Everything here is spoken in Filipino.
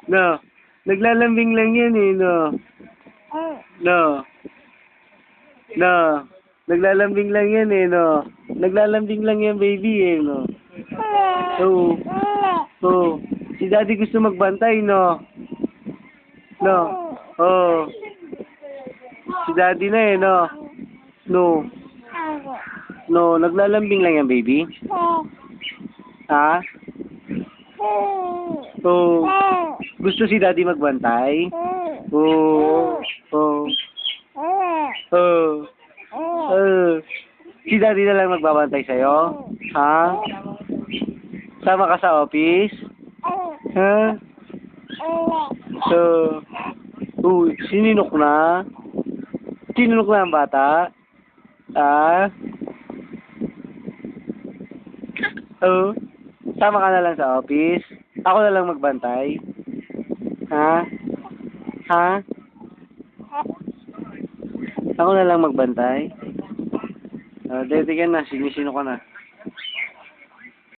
No. Naglalambing lang yan eh, no. No. No. Naglalambing lang yan eh, no. Naglalambing lang yan, baby eh, no. Oo. Oo. Si daddy gusto magbantay, no. No. Oo. Si daddy na eh, no. No. No, naglalambing lang yan, baby. Ha? Oo. Gusto si daddy magbantay? Oo. Oo. Oo. Si daddy na lang magbabantay sa'yo? Ha? Sama ka sa office? Ha? Sininok na? Sinunok na ang bata? Ha? Oo. Sama ka na lang sa office? Ako na lang magbantay? Ha? Ha? Ako na lang magbantay? Dede ka na, sinisino ka na.